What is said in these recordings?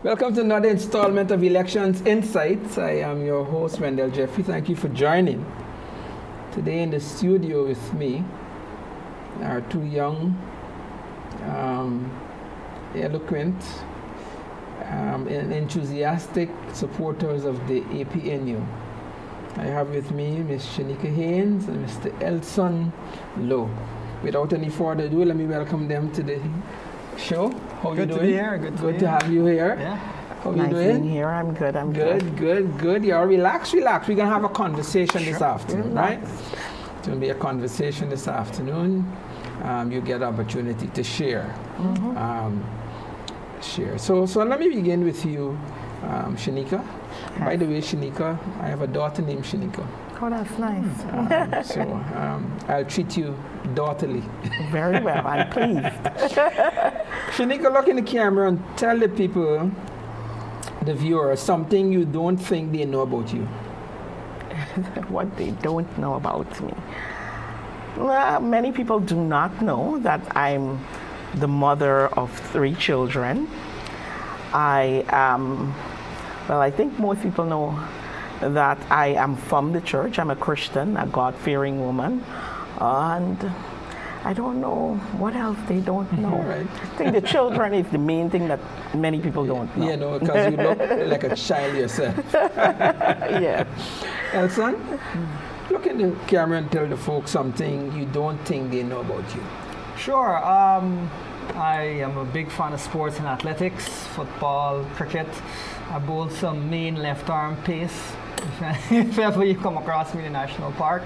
Welcome to another installment of Elections Insights. I am your host, Wendell Jeffrey. Thank you for joining. Today in the studio with me are two young, eloquent, and enthusiastic supporters of the APNU. I have with me Ms. Shaneika Haynes and Mr. Elson Lowe. Without any further ado, let me welcome them to the show. How you doing? Good to be here. Good to have you here. Yeah. How Nice you doing? being here. I'm good. Good. Yeah, relax. We're gonna have a conversation this afternoon, Relax. right? It's gonna be a conversation this afternoon. You get opportunity to share. Share. So let me begin with you, Shaneika. By the way, Shaneika, I have a daughter named Shaneika. Oh, that's nice. I'll treat you daughterly. Very well. I'm pleased. Shaneika, look in the camera and tell the people, the viewers, something you don't think they know about you. What they don't know about me. Well, many people do not know that I'm the mother of 3 children. I think most people know that I am from the church. I'm a Christian, a God-fearing woman. And I don't know what else they don't know. Right. I think the children is the main thing that many people don't know. Yeah, no, because you look like a child yourself. Yeah. Elson, look in the camera and tell the folks something you don't think they know about you. Sure. I am a big fan of sports and athletics, football, cricket. I bowl some main left arm pace if ever you come across me in the national park.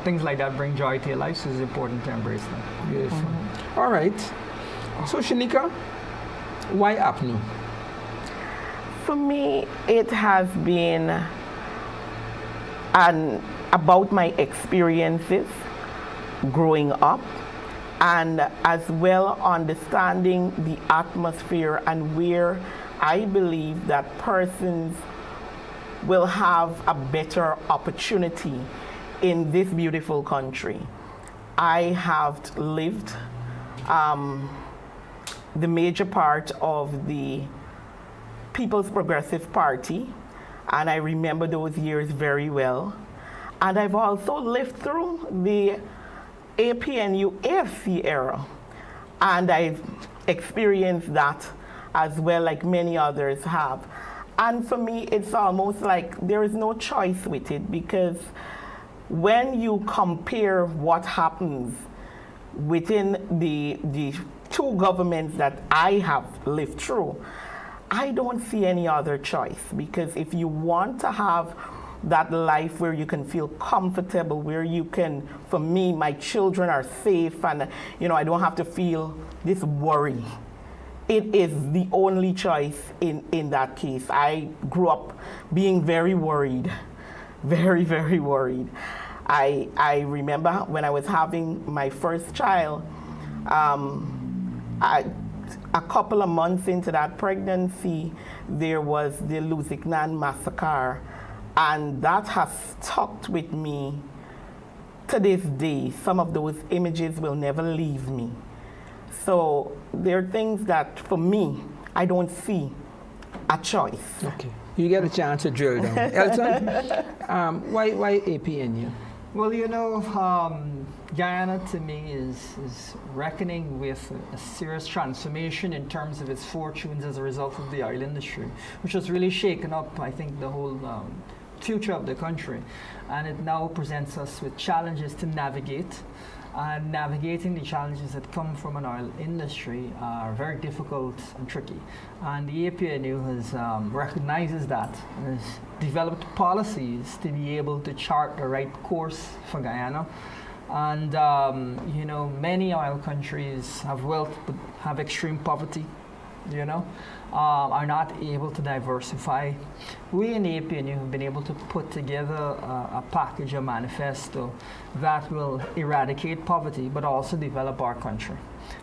Things like that bring joy to your life, so it's important to embrace them. Beautiful. All right. So, Shaneika, why APNU? For me, it has been about my experiences growing up, and as well understanding the atmosphere and where I believe that persons will have a better opportunity in this beautiful country. I have lived the major part of the People's Progressive Party, and I remember those years very well. And I've also lived through the APNU AFC era, and I've experienced that as well, like many others have. And for me, it's almost like there is no choice with it, because when you compare what happens within the 2 governments that I have lived through, I don't see any other choice. Because if you want to have that life where you can feel comfortable, where you can, for me, my children are safe, and I don't have to feel this worry, it is the only choice in that case. I grew up being very worried, very, very worried. I remember when I was having my first child, a couple of months into that pregnancy, there was the Lusignan massacre, and that has stuck with me to this day. Some of those images will never leave me. So there are things that, for me, I don't see a choice. Okay. You get a chance to drill down. Elson, why APNU? Well, Guyana to me is reckoning with a serious transformation in terms of its fortunes as a result of the oil industry, which has really shaken up, I think, the whole future of the country. And it now presents us with challenges to navigate. And navigating the challenges that come from an oil industry are very difficult and tricky. And the APNU recognizes that and has developed policies to be able to chart the right course for Guyana. And many oil countries have wealth but have extreme poverty, are not able to diversify. We in the APNU have been able to put together a package, a manifesto that will eradicate poverty but also develop our country.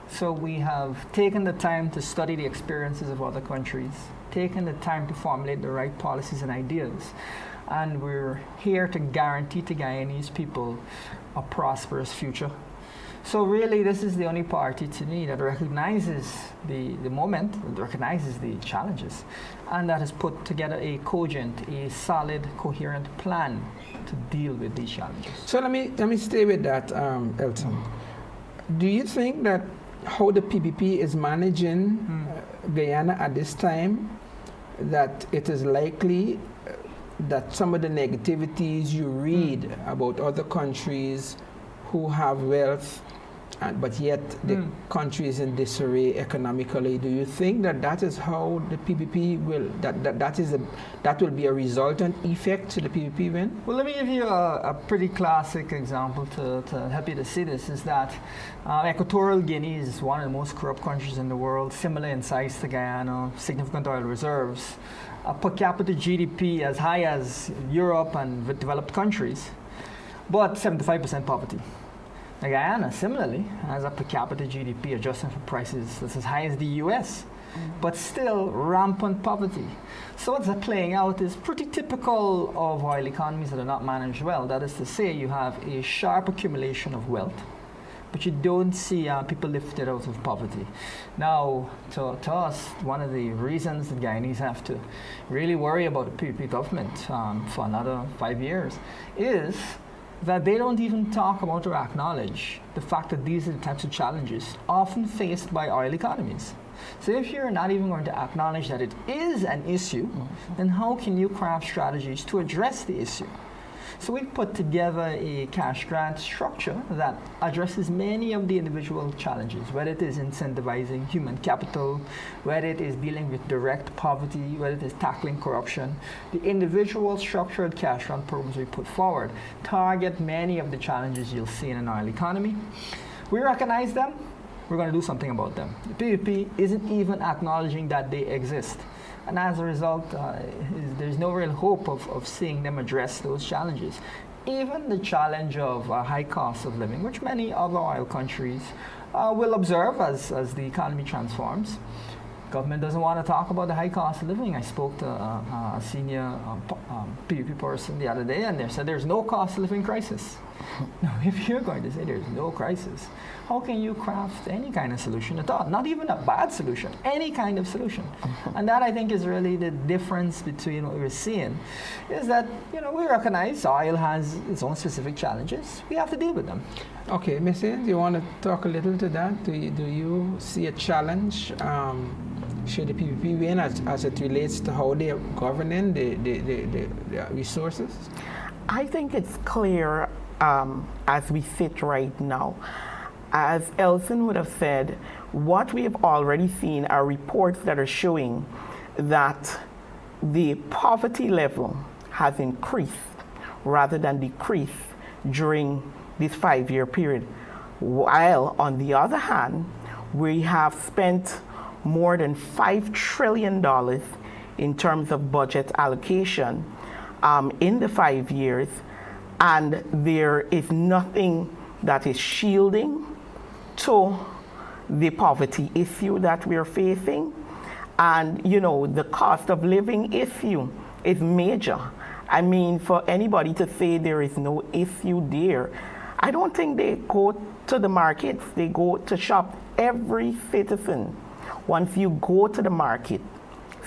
So we have taken the time to study the experiences of other countries, taken the time to formulate the right policies and ideas, and we're here to guarantee to Guyanese people a prosperous future. So really, this is the only party to me that recognizes the moment, that recognizes the challenges, and that has put together a cogent, a solid, coherent plan to deal with these challenges. So let me stay with that, Elson. Do you think that how the PPP is managing Guyana at this time, that it is likely that some of the negativities you read about other countries who have wealth, but yet the country is in disarray economically, do you think that that is how the PPP will, that will be a resultant effect to the PPP win? Well, let me give you a pretty classic example to help you to see this, is that Equatorial Guinea is one of the most corrupt countries in the world, similar in size to Guyana, significant oil reserves, per capita GDP as high as Europe and developed countries, but 75% poverty. Now, Guyana, similarly, has a per capita GDP adjusting for prices that's as high as the US, but still rampant poverty. So what's that playing out is pretty typical of oil economies that are not managed well. That is to say, you have a sharp accumulation of wealth, but you don't see people lifted out of poverty. Now, to us, one of the reasons that Guyanese have to really worry about the PPP government for another 5 years is that they don't even talk about or acknowledge the fact that these are the types of challenges often faced by oil economies. So if you're not even going to acknowledge that it is an issue, then how can you craft strategies to address the issue? So we put together a cash grant structure that addresses many of the individual challenges, whether it is incentivizing human capital, whether it is dealing with direct poverty, whether it is tackling corruption. The individual structured cash grant programs we put forward target many of the challenges you'll see in an oil economy. We recognize them, we're going to do something about them. The PPP isn't even acknowledging that they exist. And as a result, there's no real hope of seeing them address those challenges. Even the challenge of high cost of living, which many other oil countries will observe as the economy transforms. Government doesn't want to talk about the high cost of living. I spoke to a senior PPP person the other day, and they said there's no cost of living crisis. Now, if you're going to say there's no crisis, how can you craft any kind of solution at all? Not even a bad solution, any kind of solution. And that, I think, is really the difference between what we're seeing, is that, we recognize oil has its own specific challenges. We have to deal with them. Okay, Ms. Haynes, you want to talk a little to that? Do you see a challenge should the PPP win as it relates to how they are governing the resources? I think it's clear as we sit right now. As Elson would have said, what we have already seen are reports that are showing that the poverty level has increased rather than decreased during this 5-year period. While on the other hand, we have spent more than $5 trillion in terms of budget allocation in the 5 years, and there is nothing that is shielding to the poverty issue that we're facing. And the cost of living issue is major. I mean, for anybody to say there is no issue there, I don't think they go to the markets, they go to shop. Every citizen, once you go to the market,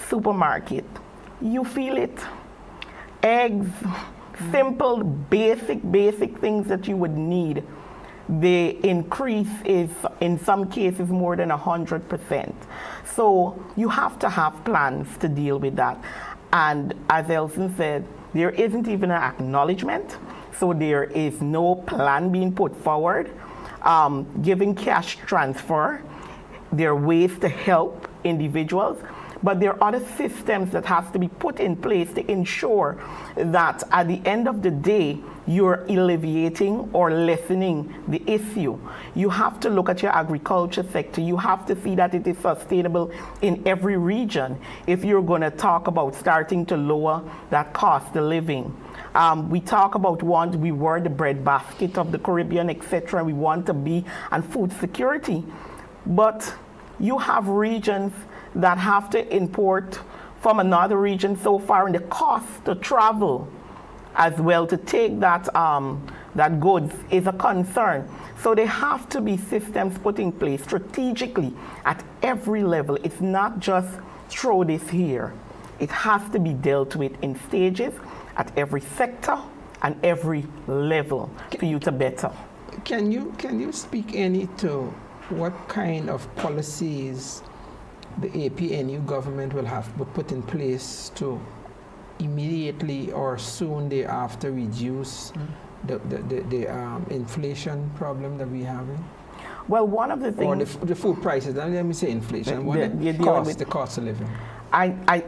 supermarket, you feel it. Eggs, simple, basic things that you would need. The increase is, in some cases, more than 100%. So you have to have plans to deal with that. And as Elson said, there isn't even an acknowledgement. So there is no plan being put forward. Giving cash transfer, there are ways to help individuals, but there are other systems that have to be put in place to ensure that at the end of the day, you're alleviating or lessening the issue. You have to look at your agriculture sector. You have to see that it is sustainable in every region if you're going to talk about starting to lower that cost of living. We talk about we were the breadbasket of the Caribbean, etc. We want to be, and food security. But you have regions that have to import from another region so far, and the cost to travel as well to take that that goods is a concern. So there have to be systems put in place strategically at every level. It's not just throw this here. It has to be dealt with in stages at every sector and every level for you to better. Can you speak any to what kind of policies the APNU government will have to put in place to immediately or soon thereafter reduce the inflation problem that we're having? Well, one of the things... Or the food prices, let me say inflation, the cost of living.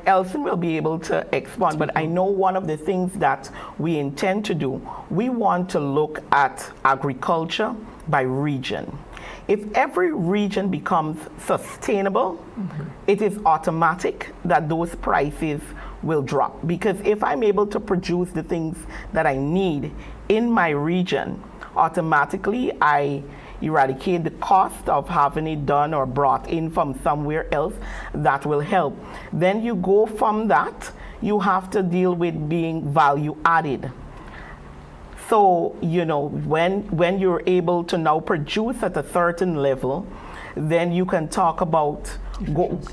Elson will be able to expand, but I know one of the things that we intend to do, we want to look at agriculture by region. If every region becomes sustainable, it is automatic that those prices will drop. Because if I'm able to produce the things that I need in my region, automatically I eradicate the cost of having it done or brought in from somewhere else. That will help. Then you go from that, you have to deal with being value added. So, you know, when you're able to now produce at a certain level, then you can talk about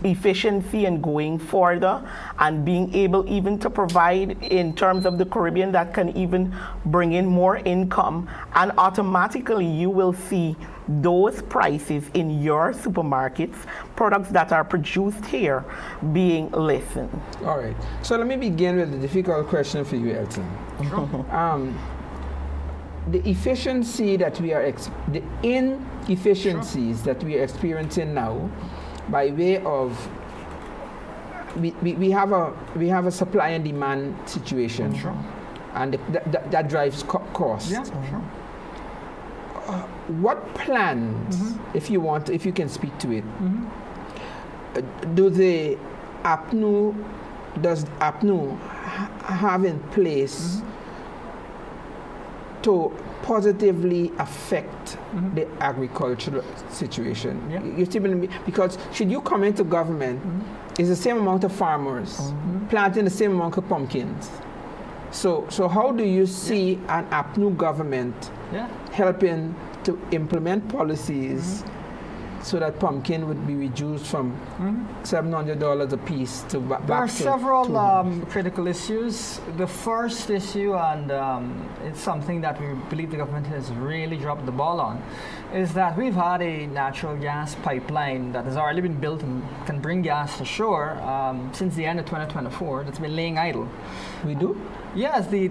efficiency and going further and being able even to provide in terms of the Caribbean that can even bring in more income, and automatically you will see those prices in your supermarkets, products that are produced here, being lessened. All right. So let me begin with the difficult question for you, Elson. Sure. The efficiency that we are, the inefficiencies that we are experiencing now, by way of we have a supply and demand situation, and that drives cost. Yeah, sure. What plans, if you can speak to it, does APNU have in place to positively affect the agricultural situation? Yeah. You see what I mean? Because should you come into government, it's the same amount of farmers planting the same amount of pumpkins. So how do you see an APNU government helping to implement policies so that pumpkin would be reduced from $700 a piece to back There are to several $200? critical issues. The first issue, and it's something that we believe the government has really dropped the ball on, is that we've had a natural gas pipeline that has already been built and can bring gas to shore since the end of 2024 that's been laying idle. We do? Yes, the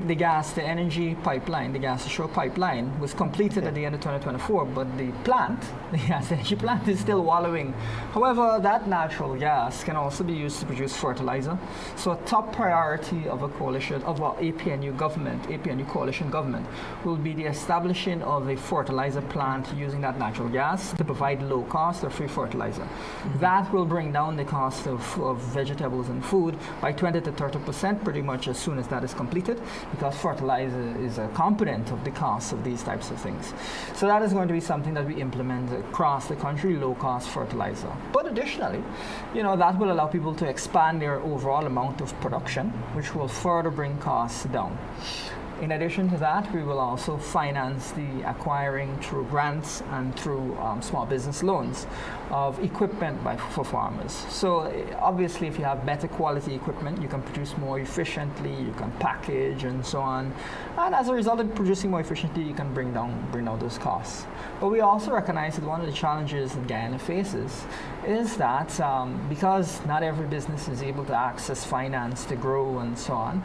energy pipeline, the gas to shore pipeline was completed at the end of 2024, but the gas energy plant is still wallowing. However, that natural gas can also be used to produce fertilizer. So a top priority of a coalition, of our APNU coalition government, will be the establishing of a fertilizer plant using that natural gas to provide low cost or free fertilizer. That will bring down the cost of vegetables and food by 20 to 30% pretty much as soon as that is completed, because fertilizer is a component of the cost of these types of things. So that is going to be something that we implement across the country, low-cost fertilizer. But additionally, that will allow people to expand their overall amount of production, which will further bring costs down. In addition to that, we will also finance the acquiring through grants and through small business loans of equipment for farmers. So obviously, if you have better quality equipment, you can produce more efficiently, you can package and so on. And as a result of producing more efficiently, you can bring down those costs. But we also recognize that one of the challenges that Guyana faces is that because not every business is able to access finance to grow and so on,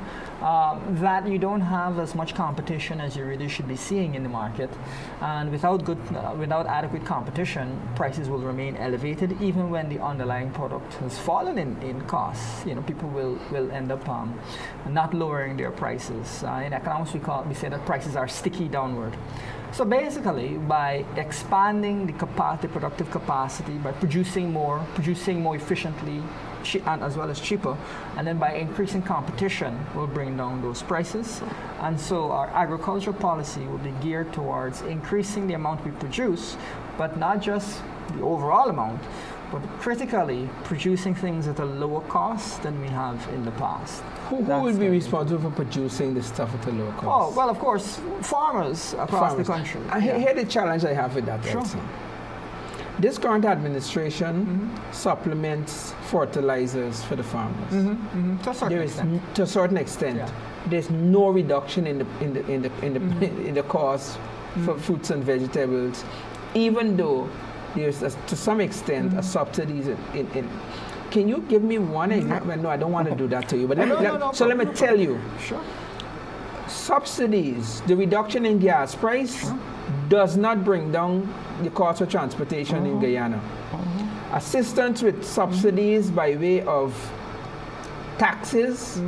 that you don't have as much competition as you really should be seeing in the market. And without adequate competition, prices will remain elevated even when the underlying product has fallen in costs. People will end up not lowering their prices. In economics, we say that prices are sticky downward. So basically, by expanding the productive capacity, by producing more efficiently, and as well as cheaper, and then by increasing competition, we'll bring down those prices. And so our agricultural policy will be geared towards increasing the amount we produce, but not just the overall amount, but critically, producing things at a lower cost than we have in the past. Who will be responsible for producing the stuff at a lower cost? Oh, well, of course, farmers across the country. Here the challenge I have with that, Sure. Elson. This current administration supplements fertilizers for the farmers. To a certain extent. To a certain extent. Yeah. There's no reduction in the cost for fruits and vegetables, even though there's to some extent a subsidies in. Can you give me one example? No, I don't want to do that to you. But let me tell you. Sure. Subsidies, the reduction in gas price does not bring down the cost of transportation in Guyana. Assistance with subsidies by way of taxes,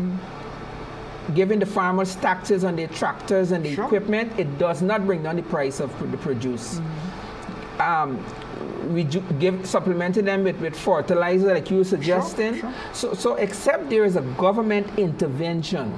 giving the farmers taxes on their tractors and the equipment, it does not bring down the price of the produce. We supplementing them with fertilizer like you were suggesting. So except there is a government intervention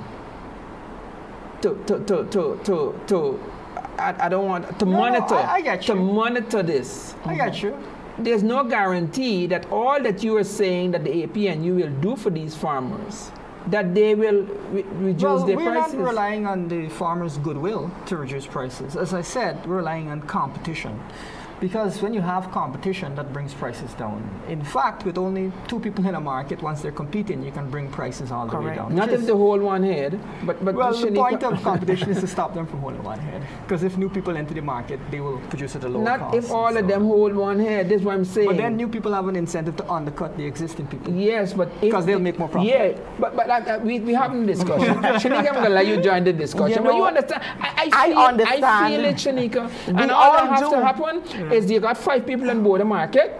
I don't want to monitor. I get you. To monitor this. I get you. There's no guarantee that all that you are saying that the APNU will do for these farmers, that they will reduce their prices. We're not relying on the farmers' goodwill to reduce prices. As I said, we're relying on competition. Because when you have competition, that brings prices down. In fact, with only two people in a market, once they're competing, you can bring prices all the way down. Not if they hold one head, but well, the point of competition is to stop them from holding one head. Because if new people enter the market, they will produce at a lower cost. Not if all of them hold one head. That's what I'm saying. But then new people have an incentive to undercut the existing people. Yes, but because they'll make more profit. Yeah, but we having a discussion. Shaneika, I'm gonna let you join the discussion. But you understand? I understand. I feel it, Shaneika. And all that has to happen is you got 5 people on board the market.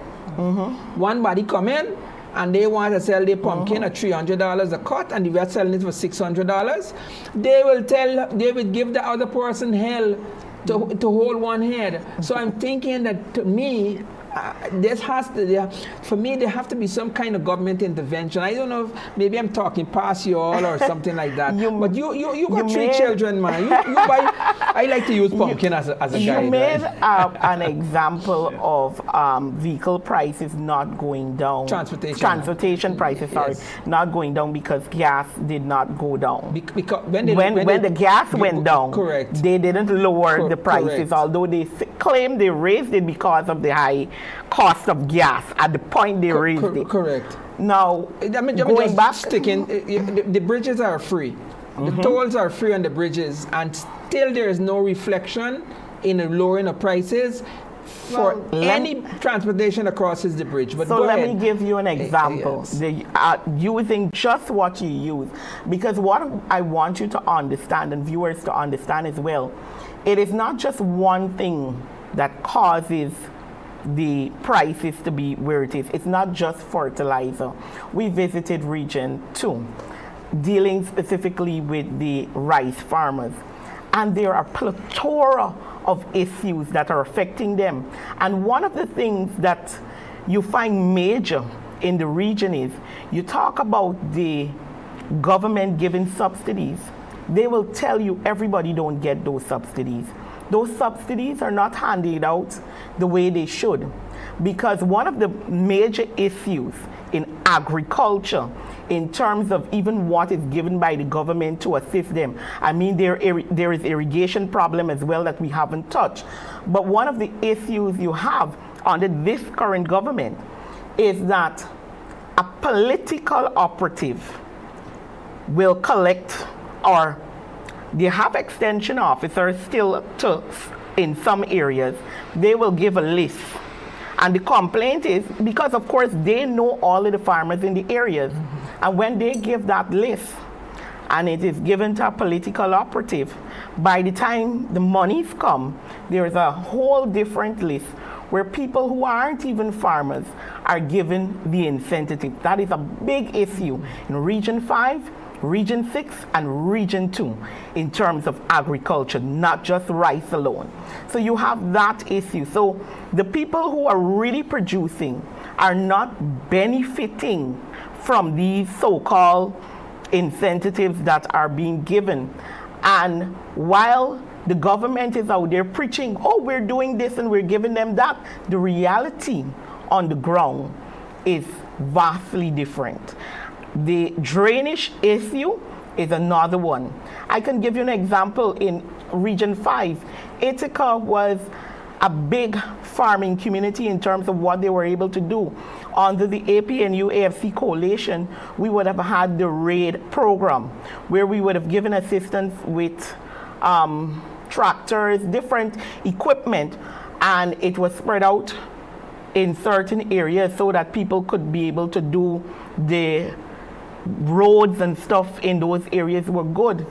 One body come in and they want to sell their pumpkin at $300 a cut, and if are selling it for $600, they will give the other person hell to hold one head. So I'm thinking that, to me, for me, there have to be some kind of government intervention. I don't know if maybe I'm talking past you all or something like that. But you got 3 children, man. You buy. I like to use pumpkin as a guide. You made an example of vehicle prices not going down. Transportation prices, not going down because gas did not go down. Because when the gas went down, correct, they didn't lower the prices, although they claim they raised it because of the high cost of gas at the point they raised it. Correct. Now, going back, the bridges are free. The tolls are free on the bridges, and still there is no reflection in the lowering of prices for any transportation that crosses the bridge. But so let me give you an example, using just what you use, because what I want you to understand and viewers to understand as well, it is not just one thing that causes the prices to be where it is. It's not just fertilizer. We visited Region 2, dealing specifically with the rice farmers, and there are a plethora of issues that are affecting them. And one of the things that you find major in the region is, you talk about the government giving subsidies. They will tell you everybody don't get those subsidies. Those subsidies are not handed out the way they should, because one of the major issues in agriculture, in terms of even what is given by the government to assist them, I mean, there is irrigation problem as well that we haven't touched. But one of the issues you have under this current government is that a political operative will collect, or they have extension officers still in some areas, they will give a list. And the complaint is because, of course, they know all of the farmers in the areas. And when they give that list, and it is given to a political operative, by the time the monies come, there is a whole different list where people who aren't even farmers are given the incentive. That is a big issue in Region 5, Region 6, and Region 2 in terms of agriculture, not just rice alone. So you have that issue. So the people who are really producing are not benefiting from these so-called incentives that are being given. And while the government is out there preaching, oh, we're doing this and we're giving them that, the reality on the ground is vastly different. The drainage issue is another one. I can give you an example. In Region 5, Ithaca was a big farming community in terms of what they were able to do. Under the APNU AFC coalition, we would have had the RAID program, where we would have given assistance with tractors, different equipment, and it was spread out in certain areas so that people could be able to do the roads and stuff in those areas were good.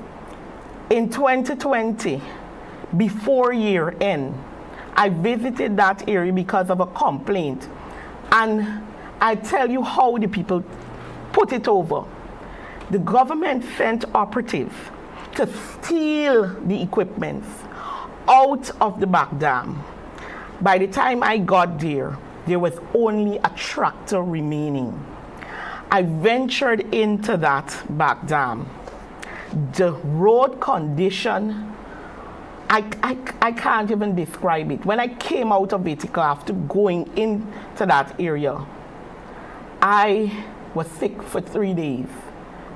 In 2020, before year end, I visited that area because of a complaint, and I tell you how the people put it over. The government sent operatives to steal the equipment out of the back dam. By the time I got there was only a tractor remaining. I ventured into that back dam. The road condition, I can't even describe it. When I came out of Ithaca after going into that area, I was sick for 3 days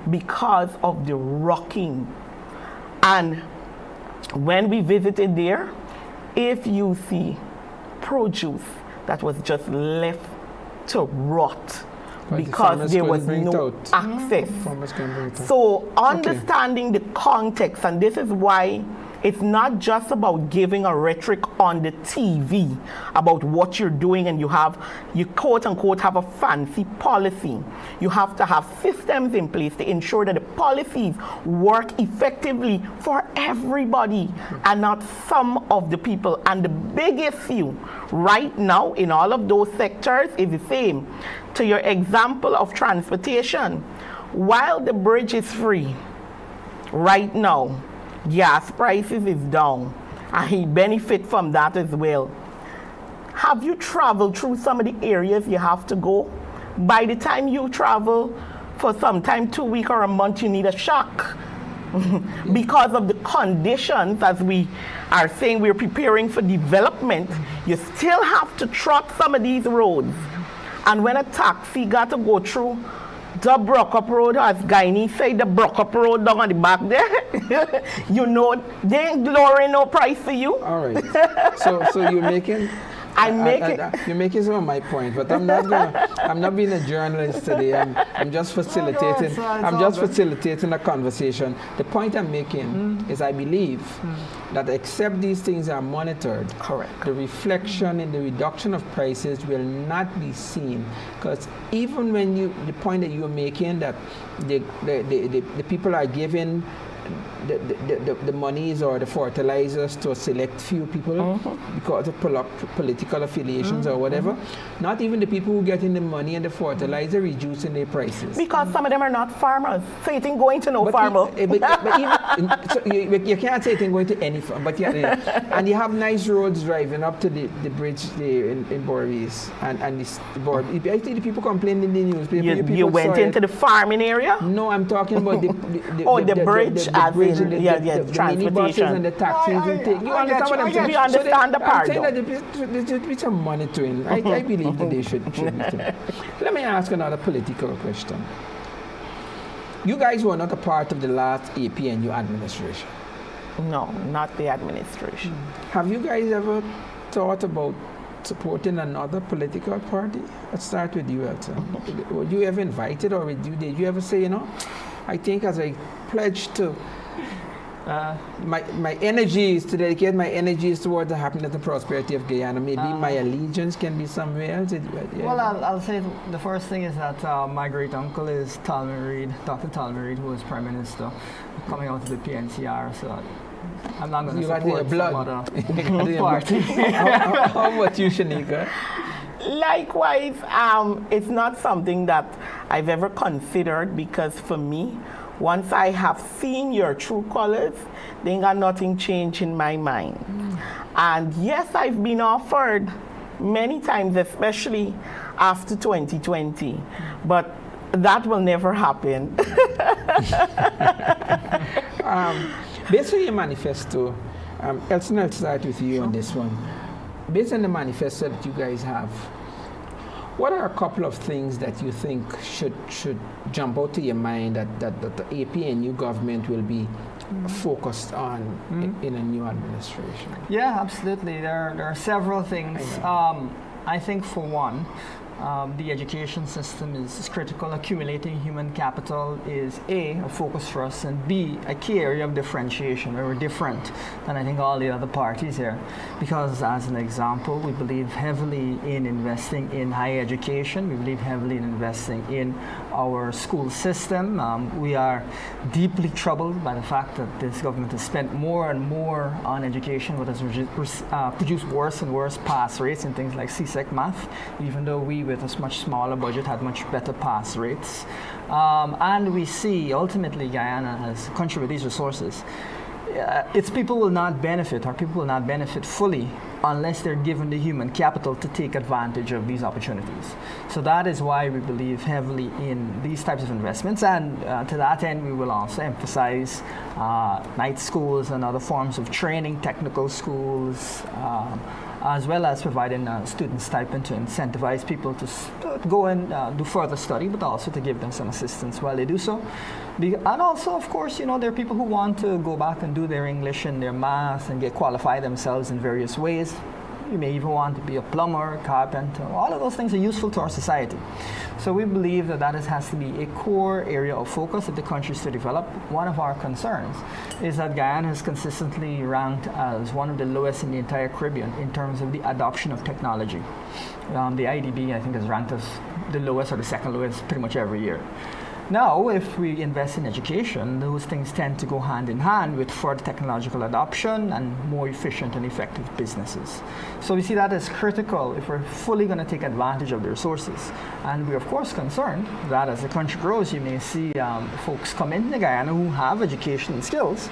because of the rocking. And when we visited there, if you see produce that was just left to rot because there was no access. So understanding the context, and this is why it's not just about giving a rhetoric on the TV about what you're doing and you quote unquote have a fancy policy. You have to have systems in place to ensure that the policies work effectively for everybody and not some of the people. And the big issue right now in all of those sectors is the same. To your example of transportation, while the bridge is free right now, gas prices is down, and he benefit from that as well. Have you traveled through some of the areas you have to go? By the time you travel for some time, 2 weeks or a month, you need a shock because of the conditions. As we are saying, we're preparing for development, you still have to trot some of these roads. And when a taxi got to go through the Brock-up Road, as Guiney say, the Brock-up Road down on the back there, you know, they ain't lowering no price for you. All right. So you're making... you're making some of my point, but I'm not being a journalist today. I'm just facilitating. I'm just facilitating a conversation. The point I'm making is I believe that except these things are monitored, correct, the reflection in the reduction of prices will not be seen. Because even when the point that you're making that the people are giving the monies or the fertilizers to a select few people because of political affiliations or whatever. Not even the people who get in the money and the fertilizer reducing their prices. Because some of them are not farmers. So you think going to no farmer. So you can't say it ain't going to any farm. But and you have nice roads driving up to the bridge there in Boris. And I think the people complain in the newspaper. You went into the farming area? No, I'm talking about the bridge. The bridge and the transportation and the taxis and things. You understand what I'm saying? You understand the part. I'm saying that there should be some monitoring. I believe that they should be. Let me ask another political question. You guys were not a part of the last APNU administration. No, not the administration. Have you guys ever thought about supporting another political party? Let's start with you, Elson. Were you ever invited, or did you ever say, you know, I think as I pledge to my energies, to dedicate my energies towards the happiness and prosperity of Guyana, maybe my allegiance can be somewhere else? Well, I'll say the first thing is that my great uncle is Talman Reid, Dr. Talman Reid, who was Prime Minister, coming out of the PNCR, so I'm not going to support some other party. How about you, Shaneika? Likewise, it's not something that I've ever considered, because for me, once I have seen your true colors, then got nothing changed in my mind. And yes, I've been offered many times, especially after 2020, but that will never happen. Based on your manifesto, Elson, I'll start with you on this one. Based on the manifesto that you guys have, What are a couple of things that you think should jump out to your mind that the APNU government will be focused on in a new administration? Yeah, absolutely. There are several things. I think for one, the education system is critical. Accumulating human capital is A, a focus for us, and B, a key area of differentiation where we're different than I think all the other parties here. Because as an example, we believe heavily in investing in higher education. We believe heavily in investing in our school system. We are deeply troubled by the fact that this government has spent more and more on education, but has produced worse and worse pass rates in things like CSEC math, even though we, with a much smaller budget, had much better pass rates. And we see, ultimately, Guyana, as a country with these resources, its people will not benefit, our people will not benefit fully unless they're given the human capital to take advantage of these opportunities. So that is why we believe heavily in these types of investments, and to that end we will also emphasize night schools and other forms of training, technical schools, as well as providing a student stipend to incentivize people to go and do further study, but also to give them some assistance while they do so. And also, of course, there are people who want to go back and do their English and their math and qualify themselves in various ways. You may even want to be a plumber, carpenter. All of those things are useful to our society. So we believe that has to be a core area of focus that the country is to develop. One of our concerns is that Guyana is consistently ranked as one of the lowest in the entire Caribbean in terms of the adoption of technology. The IDB, I think, is ranked as the lowest or the second lowest pretty much every year. Now, if we invest in education, those things tend to go hand in hand with further technological adoption and more efficient and effective businesses. So we see that as critical if we're fully going to take advantage of the resources. And we're, of course, concerned that as the country grows, you may see folks come into Guyana who have education and skills,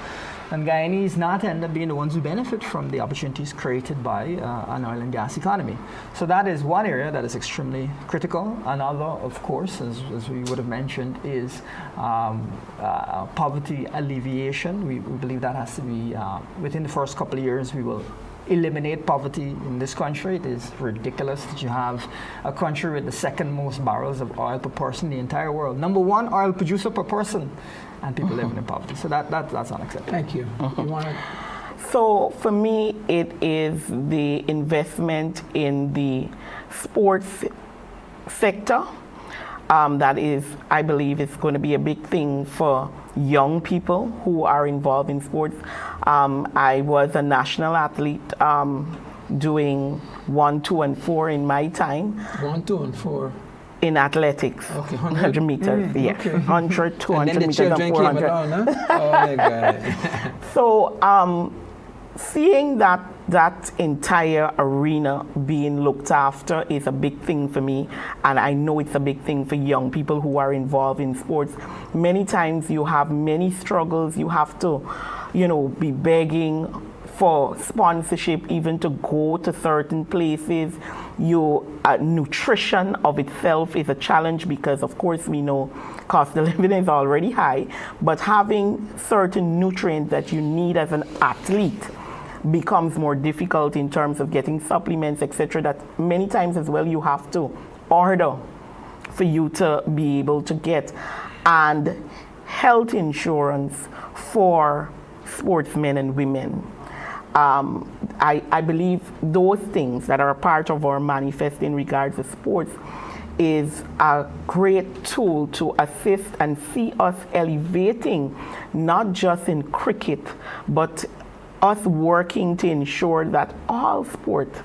and Guyanese not end up being the ones who benefit from the opportunities created by an oil and gas economy. So that is one area that is extremely critical. Another, of course, as we would have mentioned, is poverty alleviation. We believe that has to be, within the first couple of years, we will eliminate poverty in this country. It is ridiculous that you have a country with the second most barrels of oil per person in the entire world. Number one oil producer per person, and people living in poverty. So that's unacceptable. Thank you. You want to? So for me, it is the investment in the sports sector. That is, I believe, is going to be a big thing for young people who are involved in sports. I was a national athlete doing 1, 2, and 4 in my time. 1, 2, and 4. In athletics, okay, 100 meters, yeah, okay. 100, 200 and meters, and 400. Along, huh? Oh my God. So, seeing that entire arena being looked after is a big thing for me, and I know it's a big thing for young people who are involved in sports. Many times you have many struggles. You have to, be begging for sponsorship, even to go to certain places. Nutrition of itself is a challenge because, of course, we know cost of living is already high, but having certain nutrients that you need as an athlete becomes more difficult in terms of getting supplements, etc. That many times as well you have to order for you to be able to get. And health insurance for sportsmen and women. I believe those things that are a part of our manifesto in regards to sports is a great tool to assist and see us elevating, not just in cricket, but us working to ensure that all sports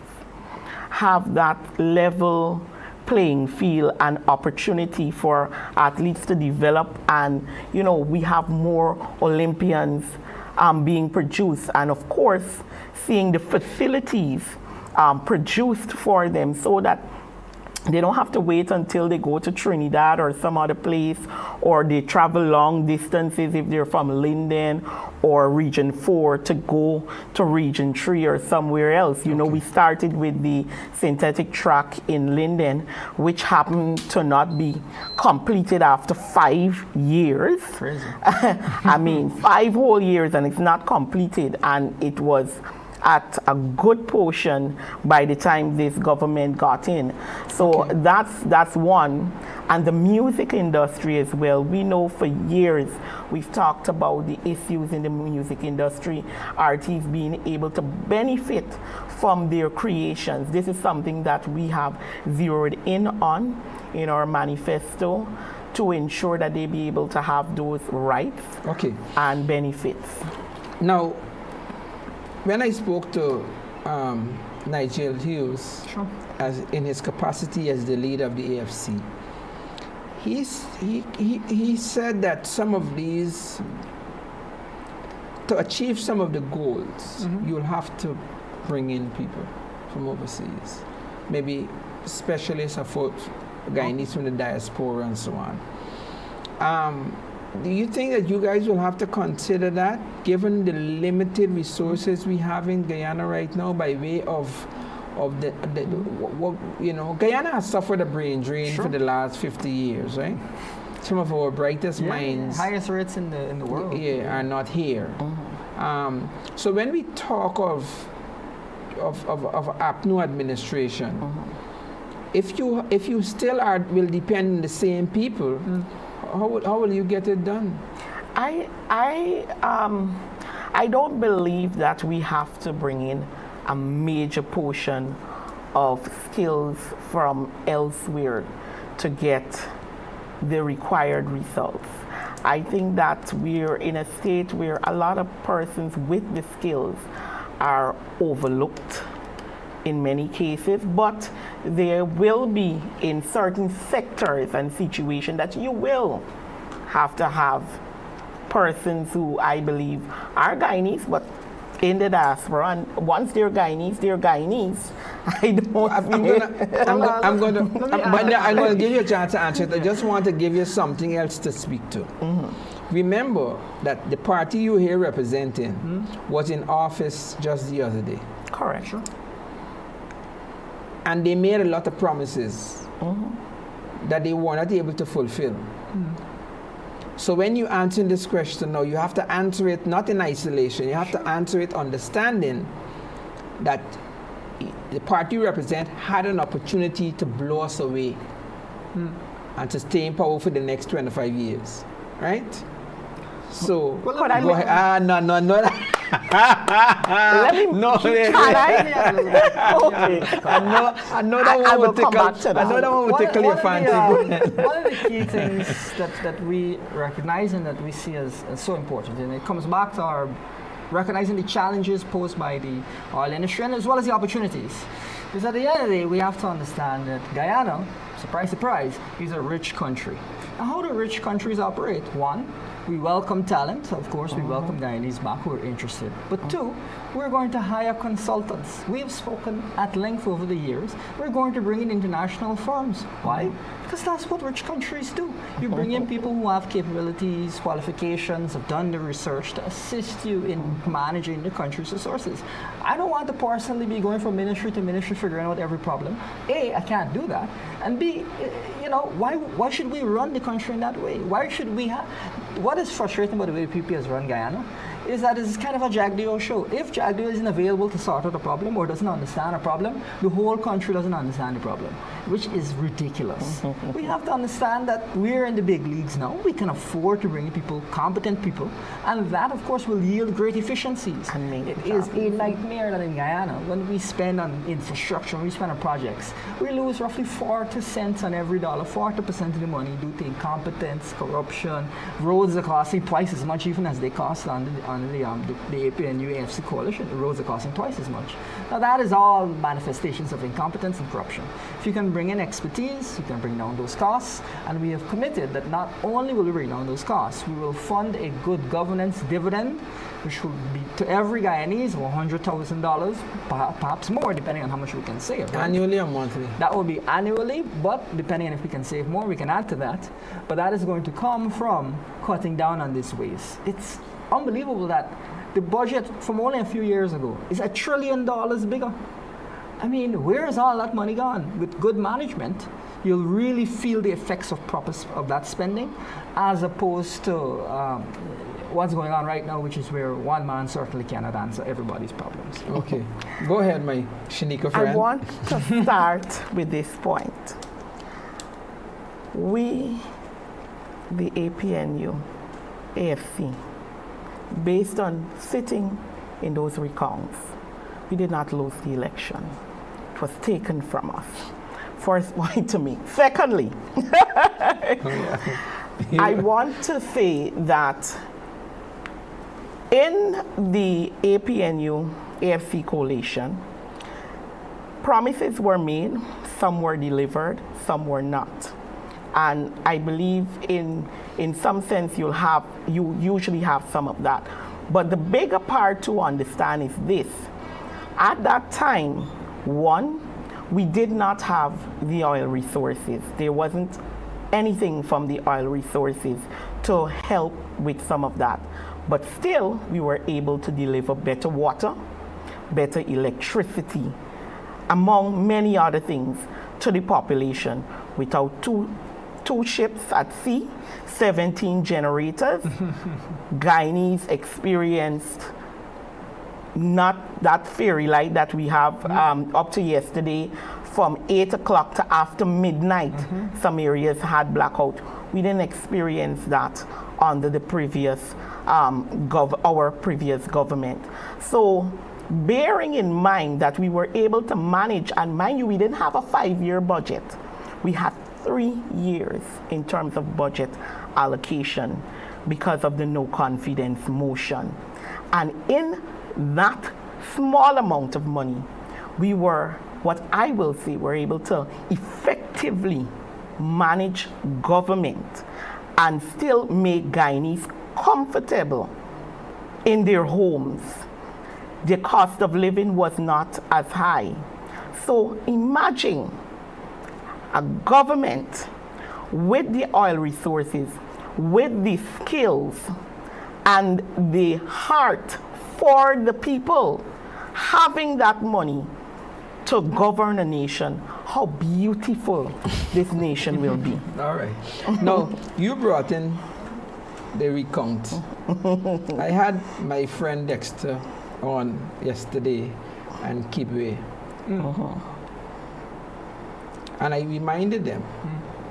have that level playing field and opportunity for athletes to develop, and we have more Olympians being produced, and of course seeing the facilities produced for them so that they don't have to wait until they go to Trinidad or some other place, or they travel long distances if they're from Linden or Region 4 to go to Region 3 or somewhere else. We started with the synthetic track in Linden, which happened to not be completed after 5 years. Crazy. I mean, 5 whole years, and it's not completed, and it was at a good portion by the time this government got in. So that's one. And the music industry as well. We know for years we've talked about the issues in the music industry, artists being able to benefit from their creations. This is something that we have zeroed in on in our manifesto to ensure that they be able to have those rights and benefits. Now, when I spoke to Nigel Hughes, as in his capacity as the leader of the AFC, he said that some of these, to achieve some of the goals, you'll have to bring in people from overseas, maybe specialists for Guyanese from the diaspora and so on. Do you think that you guys will have to consider that, given the limited resources we have in Guyana right now, by way of Guyana has suffered a brain drain for the last 50 years, right? Some of our brightest minds, highest rates in the world, are not here. So when we talk of APNU administration, if you still will depend on the same people, how will you get it done? I don't believe that we have to bring in a major portion of skills from elsewhere to get the required results. I think that we're in a state where a lot of persons with the skills are overlooked in many cases, but there will be in certain sectors and situations that you will have to have persons who I believe are Guyanese, but in the diaspora, and once they're Guyanese, they're Guyanese. I'm going to give you a chance to answer it. I just want to give you something else to speak to. Remember that the party you here representing was in office just the other day. Correct. Sure. And they made a lot of promises that they were not able to fulfill. So when you answer this question now, you have to answer it not in isolation. You have to answer it understanding that the party you represent had an opportunity to blow us away and to stay in power for the next 25 years, right? So, well, go ahead. No. Let me. No, Okay. I know that one will tickle your fancy. One of the key things that we recognize and that we see as so important, and it comes back to our recognizing the challenges posed by the oil industry and as well as the opportunities, is at the end of the day we have to understand that Guyana, surprise, surprise, is a rich country. Now, how do rich countries operate? One, we welcome talent. Of course, we welcome Guyanese back who are interested. But two, we're going to hire consultants. We have spoken at length over the years. We're going to bring in international firms. Why? Because that's what rich countries do. You bring in people who have capabilities, qualifications, have done the research to assist you in managing the country's resources. I don't want to personally be going from ministry to ministry figuring out every problem. A, I can't do that. And B, why should we run the country in that way? Why should we have... What is frustrating about the way PP has run Guyana is that it's kind of a Jack Dio show. If Jack Dio isn't available to sort out a problem or doesn't understand a problem, the whole country doesn't understand the problem, which is ridiculous. We have to understand that we're in the big leagues now. We can afford to bring in people, competent people, and that, of course, will yield great efficiencies. It is a nightmare that in Guyana, when we spend on infrastructure, when we spend on projects, we lose roughly 40 cents on every dollar, 40% of the money due to incompetence, corruption. Roads are costing twice as much even as they cost on the APNU AFC coalition. The roads are costing twice as much. Now that is all manifestations of incompetence and corruption. If you can bring in expertise, you can bring down those costs, and we have committed that not only will we bring down those costs, we will fund a good governance dividend, which will be to every Guyanese $100,000, perhaps more, depending on how much we can save. Right? Annually or monthly? That will be annually, but depending on if we can save more, we can add to that. But that is going to come from cutting down on this waste. It's unbelievable that the budget from only a few years ago is $1 trillion bigger. I mean, where is all that money gone? With good management, you'll really feel the effects of that spending, as opposed to what's going on right now, which is where one man certainly cannot answer everybody's problems. Okay. Go ahead, my Shaneika friend. I want to start with this point. We, the APNU, AFC, based on sitting in those recounts, we did not lose the election. It was taken from us. First point to me. Secondly, I want to say that in the APNU AFC coalition, promises were made, some were delivered, some were not. And I believe in some sense you usually have some of that. But the bigger part to understand is this. At that time, one, we did not have the oil resources. There wasn't anything from the oil resources to help with some of that. But still, we were able to deliver better water, better electricity, among many other things, to the population without two ships at sea, 17 generators. Guyanese experienced not that fairy light that we have up to yesterday from 8 o'clock to after midnight. Some areas had blackout. We didn't experience that under the previous, our previous government. So bearing in mind that we were able to manage, and mind you, we didn't have a 5-year budget. We had 3 years in terms of budget allocation because of the no confidence motion. And in that small amount of money, we were, what I will say, were able to effectively manage government and still make Guyanese comfortable in their homes. The cost of living was not as high. So imagine a government with the oil resources, with the skills and the heart for the people, having that money to govern a nation, how beautiful this nation will be. All right. Now, you brought in the recount. I had my friend Dexter on yesterday and Kibwe. And I reminded them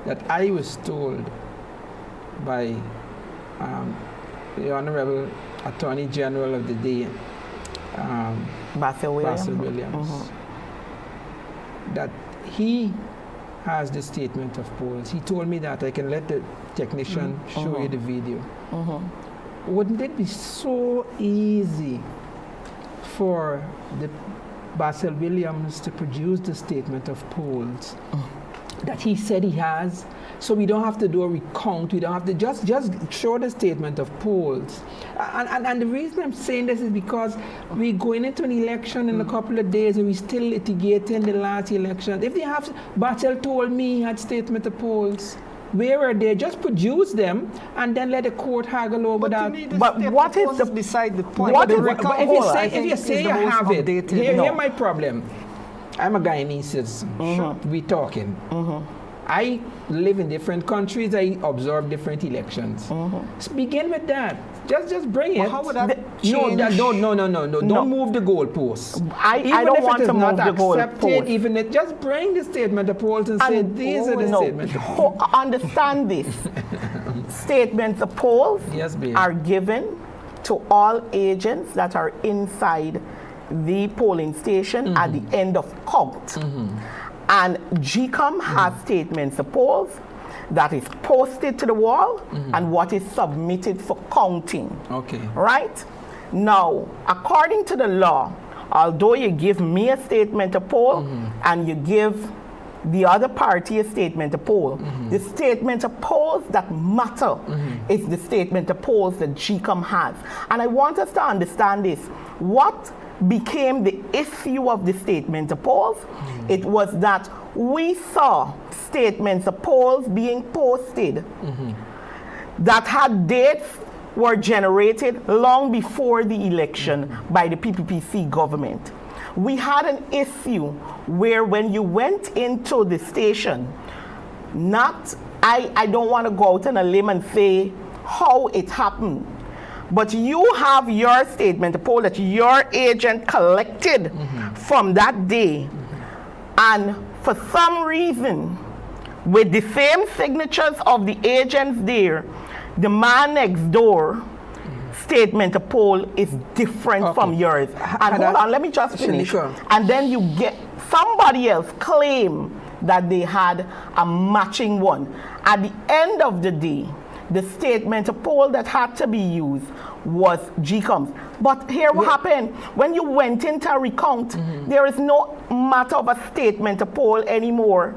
that I was told by the Honorable Attorney General of the day, Basil Williams, that he has the statement of polls. He told me that. I can let the technician show you the video. Wouldn't it be so easy for the Basil Williams to produce the statement of polls that he said he has, so we don't have to do a recount, we don't have to just show the statement of polls. And the reason I'm saying this is because we're going into an election in a couple of days and we're still litigating the last election. If they have, Basil told me he had statement of polls. Where are they? Just produce them and then let the court haggle over that. But what is the beside the point? What the is recount if poll, you say you have it, here my problem. I'm a Guyanese citizen. We're talking. I live in different countries. I observe different elections. Begin with that. Just bring it. Well, how would that change? No. Don't move the goalposts. I don't want to move the goalposts. Even if just bring the statement of polls and say these are the statements of polls. Understand this. Statements of polls are given to all agents that are inside the polling station at the end of count. And GCOM has statements of polls that is posted to the wall and what is submitted for counting. Okay. Right? Now, according to the law, although you give me a statement of poll and you give the other party a statement of poll, the statement of polls that matter is the statement of polls that GCOM has. And I want us to understand this. What became the issue of the statement of polls? It was that we saw statements of polls being posted that had dates were generated long before the election by the PPPC government. We had an issue where when you went into the station, I don't want to go out on a limb and say how it happened, But you have your statement, the poll that your agent collected from that day. And for some reason, with the same signatures of the agents there, the man next door statement, the poll is different from yours. And hold on, let me just finish. And then you get somebody else claim that they had a matching one. At the end of the day, the statement, a poll that had to be used was GCOM's. But here what happened, when you went into a recount, there is no matter of a statement, a poll anymore.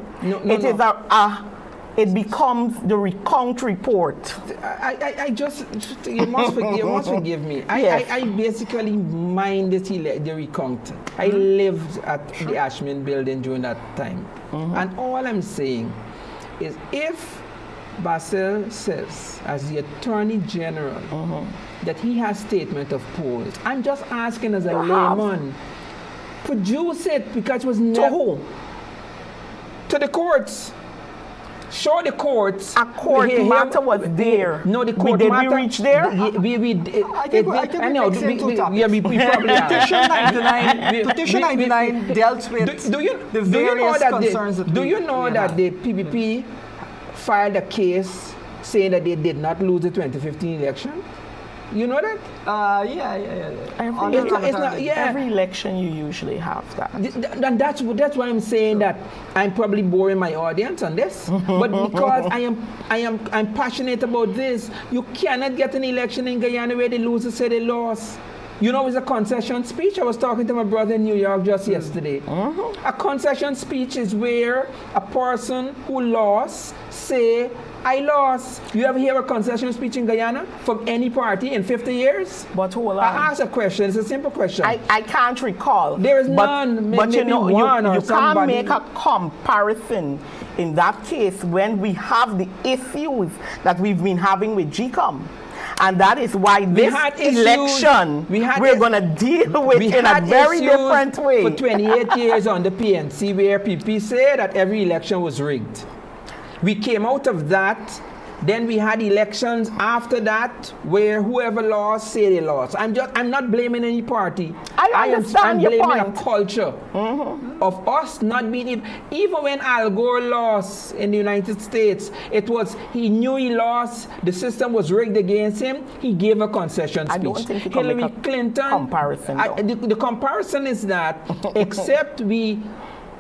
It becomes the recount report. I just, you must forgive me. I basically minded the recount. I lived at the Ashman building during that time. And all I'm saying is if Basil says, as the Attorney General, that he has statement of polls, I'm just asking as a layman, produce it, because it was never... To who? To the courts. Show the courts. A court matter was there. No, the court did matter. We reach there? I think we probably are. Petition 99 dealt with the various concerns. Do you know that the PPP filed a case saying that they did not lose the 2015 election? You know that? Every election you usually have that. And that's why I'm saying that I'm probably boring my audience on this. But because I'm passionate about this, you cannot get an election in Guyana where the losers say they lost. You know, it's a concession speech. I was talking to my brother in New York just yesterday. A concession speech is where a person who lost say, I lost. You ever hear a concession speech in Guyana from any party in 50 years? But hold on. I ask a question. It's a simple question. I can't recall. There is none. But you know, you can't make a comparison in that case when we have the issues that we've been having with GCOM. And that is why this election we're going to deal with in a very different way. For 28 years on the PNC where PP said that every election was rigged. We came out of that. Then we had elections after that where whoever lost say they lost. I'm not blaming any party. I'm blaming point. a culture of us not being even when Al Gore lost in the United States, it was he knew he lost, the system was rigged against him, he gave a concession speech. I don't think you Hillary can make Clinton a comparison. The comparison is that except we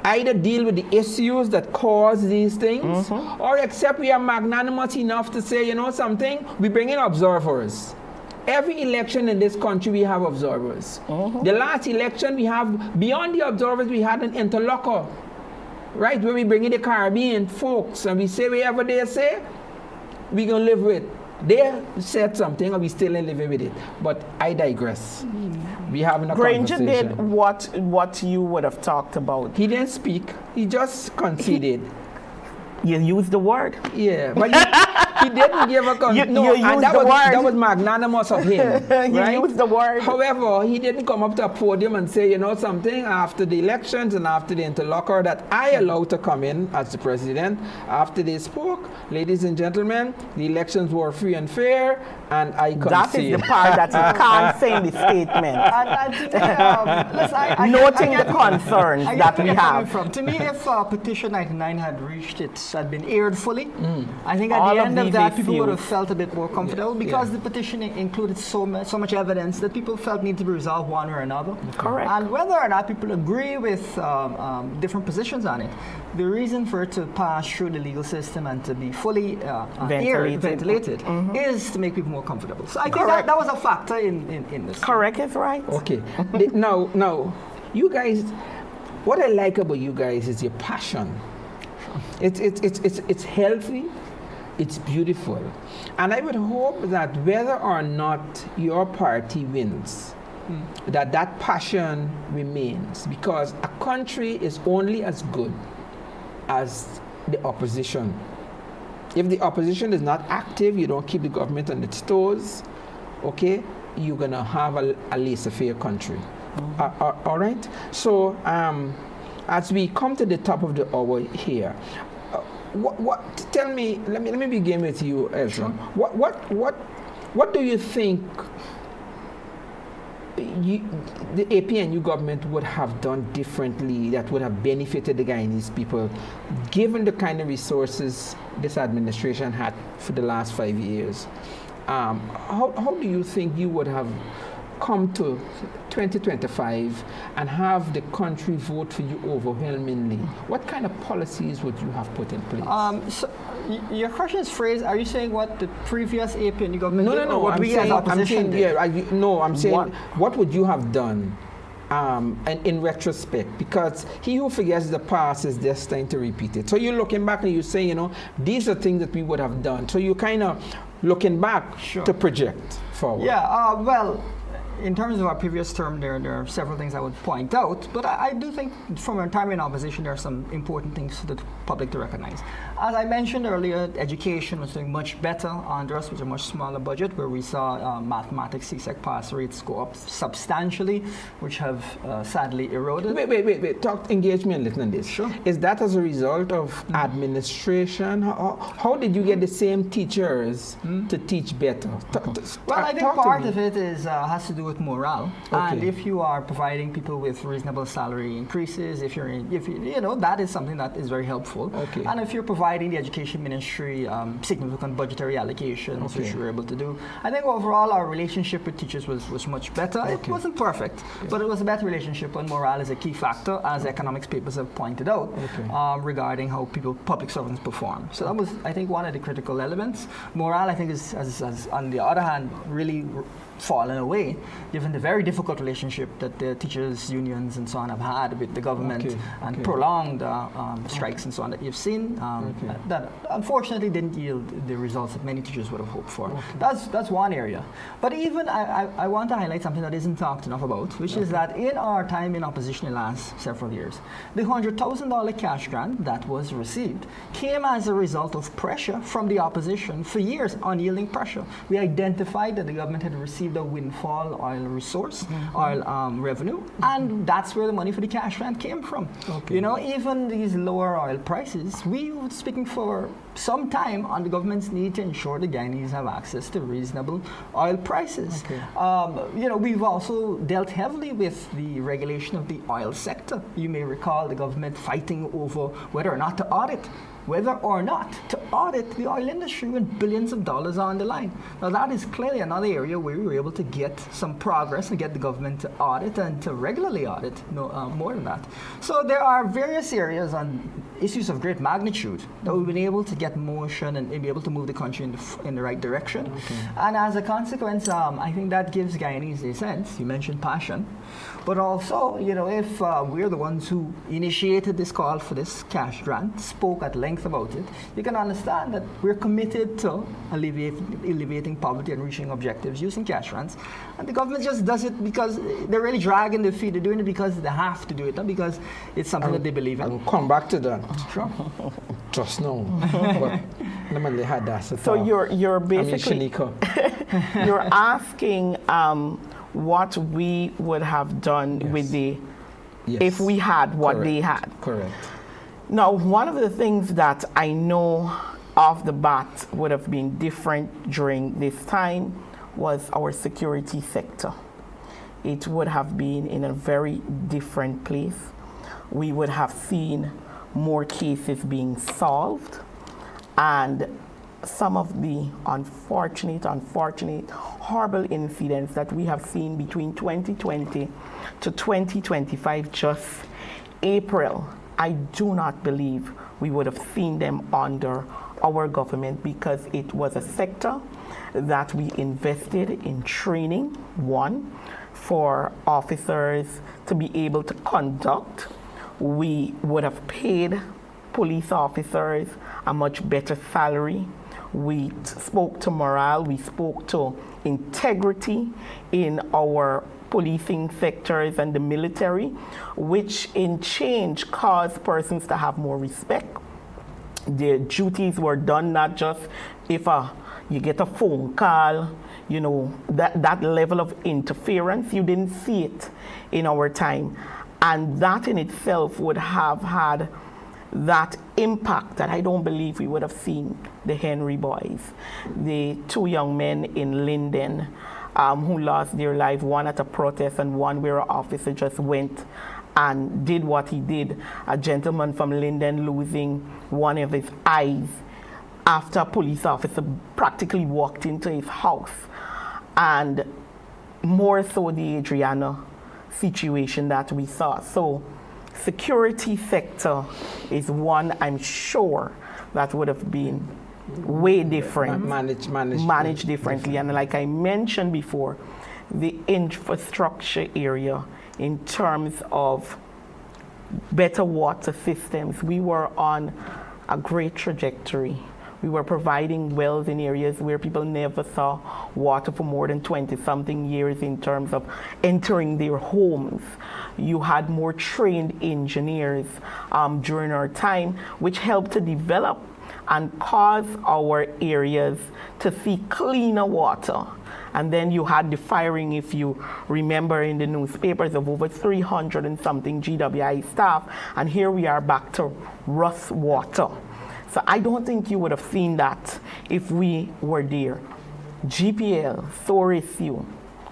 either deal with the issues that cause these things, or except we are magnanimous enough to say, you know something, we bring in observers. Every election in this country, we have observers. The last election, we have, beyond the observers, we had an interlocutor, right, where we bring in the Caribbean folks, and we say whatever they say, we're going to live with. They said something, and we still ain't living with it. But I digress. We having a Granger conversation. did what you would have talked about. He didn't speak. He just conceded. You used the word. Yeah, but he didn't give a that was magnanimous of him. Right? You used the word. However, he didn't come up to a podium and say, you know something, after the elections and after the interlocutor that I allowed to come in as the president, after they spoke, ladies and gentlemen, the elections were free and fair, and I concede. That is the part that you can't say in the statement. Noting the concerns that we have. To me, if Petition 99 had been aired fully, I think at the end of that, people would have felt a bit more comfortable because the petition included so much evidence that people felt need to be resolved one way or another. Correct. And whether or not people agree with different positions on it, the reason for it to pass through the legal system and to be fully ventilated is to make people more comfortable. So I think that was a factor in this. Correct is right. Okay. Now, you guys, what I like about you guys is your passion. It's healthy, it's beautiful. And I would hope that whether or not your party wins, that passion remains, because a country is only as good as the opposition. If the opposition is not active, you don't keep the government on its toes, okay, you're going to have a laissez-faire country. All right? So, as we come to the top of the hour here, tell me, let me begin with you, Elson. What do you think the APNU government would have done differently that would have benefited the Guyanese people, given the kind of resources this administration had for the last 5 years? How do you think you would have come to 2025 and have the country vote for you overwhelmingly? What kind of policies would you have put in place? So your question is phrased, are you saying what the previous APNU government did? No. What I'm we saying, as opposition did? I'm saying, what would you have done? And in retrospect, because he who forgets the past is destined to repeat it. So you're looking back and you say, these are things that we would have done. So you're kind of looking back to project forward. Yeah, well, in terms of our previous term, there are several things I would point out, but I do think from our time in opposition, there are some important things for the public to recognize. As I mentioned earlier, education was doing much better under us with a much smaller budget, where we saw mathematics CSEC pass rates go up substantially, which have sadly eroded. Wait. Engage me a little in this. Sure. Is that as a result of administration? How did you get the same teachers to teach better? Well, I think part of it has to do with morale. Okay. And if you are providing people with reasonable salary increases, if that is something that is very helpful. Okay. And if you're providing the education ministry significant budgetary allocations, which we were able to do, I think overall our relationship with teachers was much better. Okay. It wasn't perfect, but it was a better relationship, and morale is a key factor, as economics papers have pointed out, regarding how public servants perform. So that was, I think, one of the critical elements. Morale, I think, is on the other hand, really fallen away, given the very difficult relationship that the teachers' unions and so on have had with the government, and prolonged strikes and so on that you've seen, that unfortunately didn't yield the results that many teachers would have hoped for. That's one area. But even I want to highlight something that isn't talked enough about, which is that in our time in opposition in the last several years, the $100,000 cash grant that was received came as a result of pressure from the opposition for years, unyielding pressure. We identified that the government had received a windfall oil resource, oil revenue, and that's where the money for the cash grant came from. Even these lower oil prices, we were speaking for some time on the government's need to ensure the Guyanese have access to reasonable oil prices. We've also dealt heavily with the regulation of the oil sector. You may recall the government fighting over whether or not to audit the oil industry when billions of dollars are on the line. Now that is clearly another area where we were able to get some progress and get the government to audit and to regularly audit, more than that. So there are various areas on issues of great magnitude that we've been able to get motion and be able to move the country in the right direction. And as a consequence, I think that gives Guyanese a sense. You mentioned passion. But also, if we're the ones who initiated this call for this cash grant, spoke at length about it, you can understand that we're committed to alleviating poverty and reaching objectives using cash grants. And the government just does it because they're really dragging their feet. They're doing it because they have to do it, not because it's something that they believe in. I'll come back to that. Sure. Just now. But they had that. So you're basically you're asking what we would have done with if we had what they had. Correct. Now, one of the things that I know off the bat would have been different during this time was our security sector. It would have been in a very different place. We would have seen more cases being solved, and some of the unfortunate, horrible incidents that we have seen between 2020 to 2025, just April, I do not believe we would have seen them under our government, because it was a sector that we invested in training, one, for officers to be able to conduct. We would have paid police officers a much better salary. We spoke to morale, we spoke to integrity in our policing sectors and the military, which in change caused persons to have more respect. Their duties were done not just if you get a phone call, that level of interference, you didn't see it in our time. And that in itself would have had that impact that I don't believe we would have seen the Henry boys. The two young men in Linden who lost their life, one at a protest and one where an officer just went and did what he did. A gentleman from Linden losing one of his eyes after a police officer practically walked into his house. And more so the Adriana situation that we saw. So security sector is one I'm sure that would have been way different, managed differently. And like I mentioned before, the infrastructure area in terms of better water systems, we were on a great trajectory. We were providing wells in areas where people never saw water for more than 20-something years in terms of entering their homes. You had more trained engineers during our time, which helped to develop and cause our areas to see cleaner water. And then you had the firing, if you remember in the newspapers, of over 300 and something GWI staff, and here we are back to Ross water. So I don't think you would have seen that if we were there. GPL, SORISU,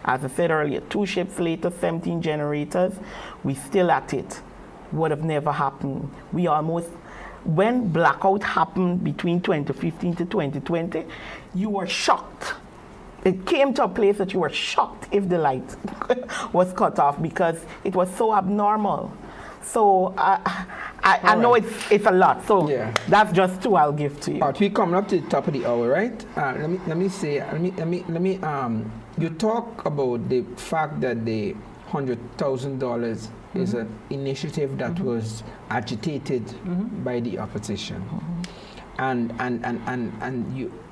as I said earlier, 2 ships later, 17 generators, we still at it. Would have never happened. We almost, when blackout happened between 2015 to 2020, you were shocked. It came to a place that you were shocked if the light was cut off because it was so abnormal. So I know it's a lot. So that's just 2 I'll give to you. All right, we coming up to the top of the hour, right? Let me you talk about the fact that the $100,000 is an initiative that was agitated by the opposition, and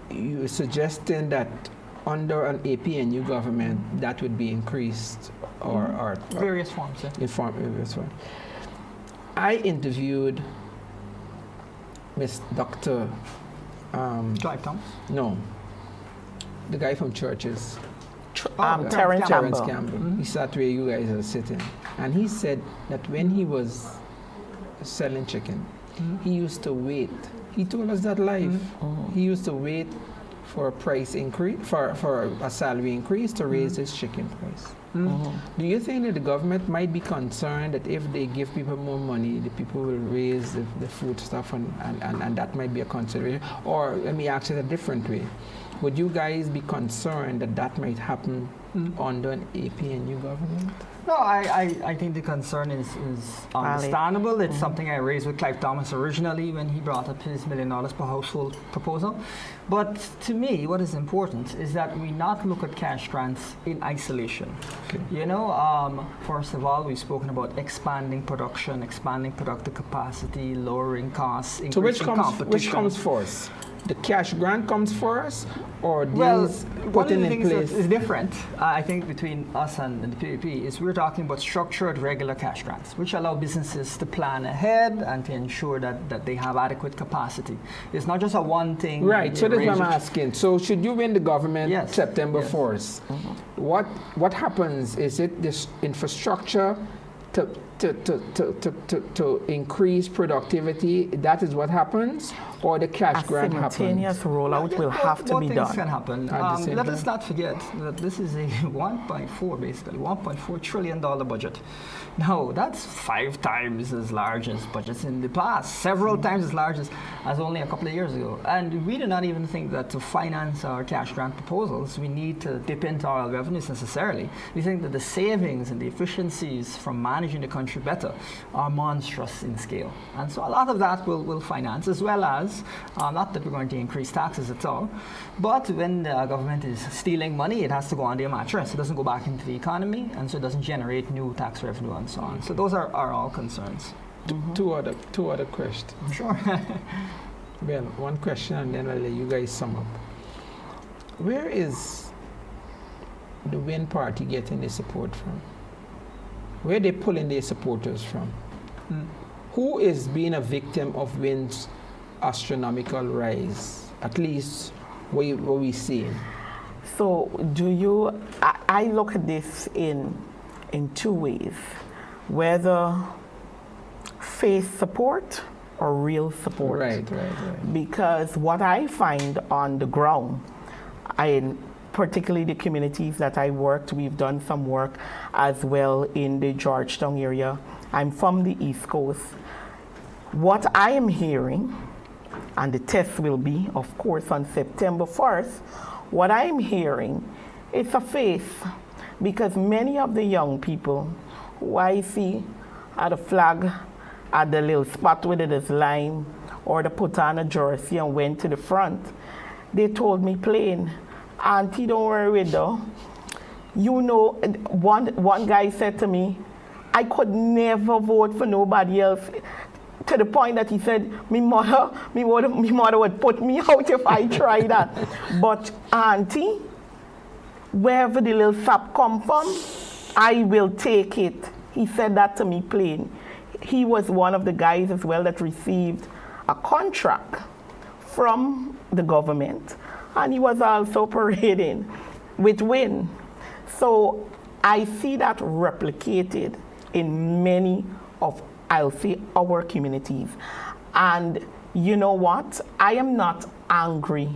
you suggesting that under an APNU government that would be increased or various forms. Various forms. I interviewed Miss Dr. Clive Thomas? No, the guy from Churches. Terrence Campbell. He sat where you guys are sitting, and he said that when he was selling chicken, he used to wait. He told us that live. He used to wait for a price increase, for a salary increase to raise his chicken price. Do you think that the government might be concerned that if they give people more money, the people will raise the food stuff and that might be a consideration? Or let me ask it a different way. Would you guys be concerned that that might happen under an APNU government? No, I think the concern is understandable. It's something I raised with Clive Thomas originally when he brought up his $1 million per household proposal. But to me, what is important is that we not look at cash grants in isolation. Okay. You know, first of all, we've spoken about expanding production, expanding productive capacity, lowering costs, increasing competition. Which comes first? The cash grant comes first, or these putting in place? One of the things that is different, I think, between us and the PAP is we're talking about structured regular cash grants, which allow businesses to plan ahead and to ensure that they have adequate capacity. It's not just a one thing. Right, so that's what I'm asking. So should you win the government September 4th, what happens? Is it this infrastructure to increase productivity? That is what happens? Or the cash grant happens? A simultaneous rollout will have to be done. Both things can happen. Let us not forget that this is a $1.4 trillion budget. Now, that's 5 times as large as budgets in the past, several times as large as only a couple of years ago. And we do not even think that to finance our cash grant proposals, we need to dip into our revenues necessarily. We think that the savings and the efficiencies from managing the country better are monstrous in scale. And so a lot of that will finance, as well as, not that we're going to increase taxes at all, but when the government is stealing money, it has to go on their mattress. It doesn't go back into the economy, and so it doesn't generate new tax revenue and so on. So those are all concerns. Two other questions. Sure. Well, one question and then I'll let you guys sum up. Where is the Win Party getting their support from? Where are they pulling their supporters from? Who is being a victim of Win's astronomical rise? At least what we see. So I look at this in 2 ways. Whether face support or real support. Right. Because what I find on the ground, particularly the communities that I worked. We've done some work as well in the Georgetown area. I'm from the East Coast. What I am hearing, and the test will be, of course, on September 1st, what I am hearing is a face, because many of the young people who I see at a flag at the little spot where it is line, or they put on a jersey and went to the front, they told me plain, Auntie, don't worry with though. You know, one guy said to me, I could never vote for nobody else, to the point that he said, me mother would put me out if I try that. But Auntie, wherever the little sap come from, I will take it. He said that to me plain. He was one of the guys as well that received a contract from the government, and he was also parading with win. So I see that replicated in many of, I'll say, our communities. And you know what? I am not angry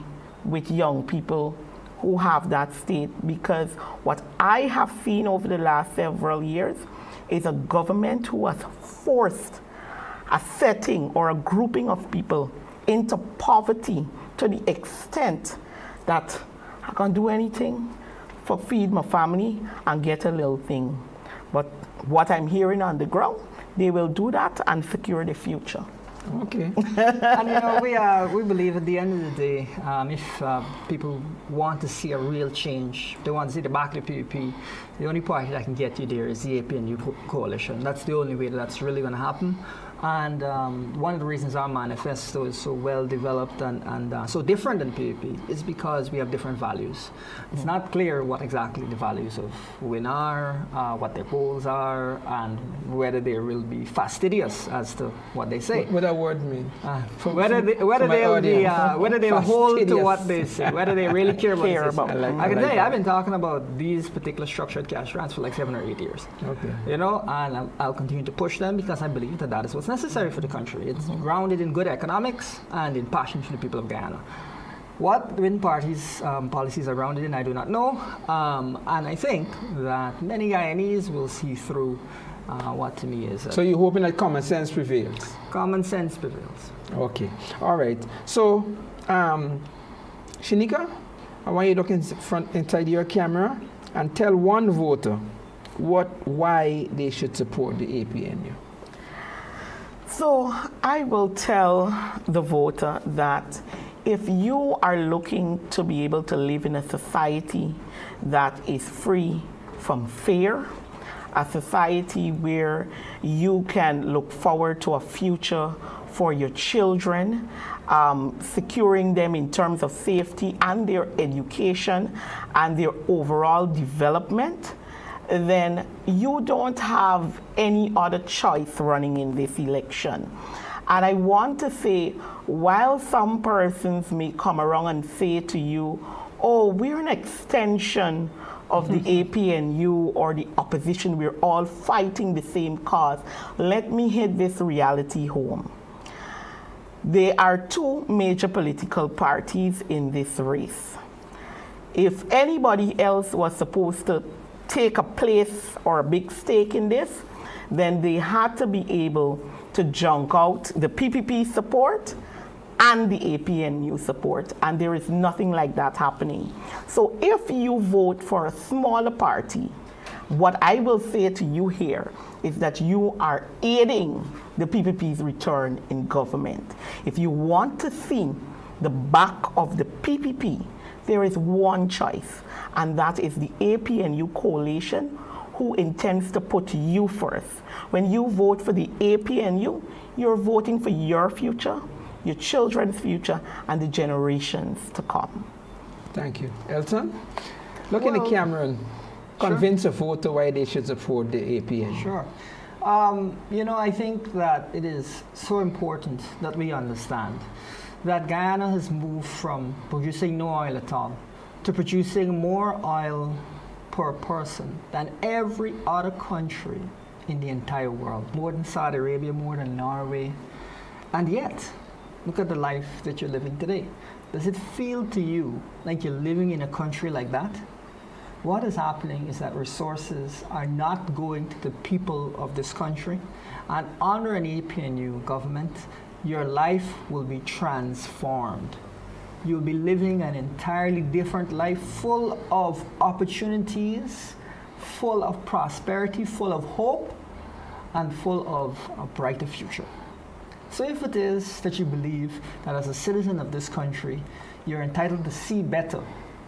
with young people who have that state, because what I have seen over the last several years is a government who has forced a setting or a grouping of people into poverty to the extent that I can't do anything for feed my family and get a little thing. But what I'm hearing on the ground, they will do that and secure the future. Okay. And you know, we believe at the end of the day, if people want to see a real change, they want to see the back of the PPP, the only party that can get you there is the APNU coalition. That's the only way that's really going to happen. And one of the reasons our manifesto is so well developed and so different than PPP is because we have different values. It's not clear what exactly the values of WIN are, what their goals are, and whether they will be fastidious as to what they say. What that word mean? Whether they'll hold to what they say, whether they really care about it. I can tell you, I've been talking about these particular structured cash grants for like 7 or 8 years. Okay. You know, and I'll continue to push them because I believe that is what's necessary for the country. It's grounded in good economics and in passion for the people of Guyana. What the WIN party's policies are grounded in, I do not know. And I think that many Guyanese will see through what to me is... So you're hoping that common sense prevails? Common sense prevails. Okay. All right. So, Shaneika, I want you to look inside your camera and tell one voter why they should support the APNU. So I will tell the voter that if you are looking to be able to live in a society that is free from fear, a society where you can look forward to a future for your children, securing them in terms of safety and their education and their overall development, then you don't have any other choice running in this election. And I want to say, while some persons may come around and say to you, oh, we're an extension of the APNU or the opposition, we're all fighting the same cause, let me hit this reality home. There are two major political parties in this race. If anybody else was supposed to take a place or a big stake in this, then they had to be able to junk out the PPP support and the APNU support, and there is nothing like that happening. So if you vote for a smaller party, what I will say to you here is that you are aiding the PPP's return in government. If you want to see the back of the PPP, there is one choice, and that is the APNU coalition, who intends to put you first. When you vote for the APNU, you're voting for your future, your children's future, and the generations to come. Thank you. Elson, look in the camera and convince a voter why they should support the APNU. Sure. You know, I think that it is so important that we understand that Guyana has moved from producing no oil at all to producing more oil per person than every other country in the entire world, more than Saudi Arabia, more than Norway. And yet, look at the life that you're living today. Does it feel to you like you're living in a country like that? What is happening is that resources are not going to the people of this country, and under an APNU government, your life will be transformed. You'll be living an entirely different life, full of opportunities, full of prosperity, full of hope, and full of a brighter future. So if it is that you believe that as a citizen of this country, you're entitled to see better,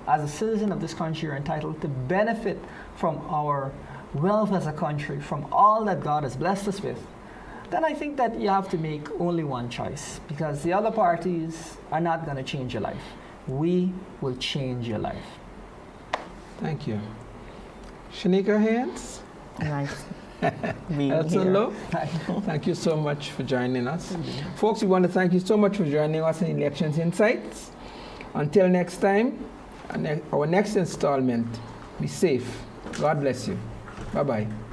as a citizen of this country, you're entitled to benefit from our wealth as a country, from all that God has blessed us with, then I think that you have to make only one choice, because the other parties are not going to change your life. We will change your life. Thank you. Shaneika Haynes? Nice. Elson Lowe? Thank you so much for joining us. Folks, we want to thank you so much for joining us in Elections Insights. Until next time, our next installment, be safe. God bless you. Bye-bye.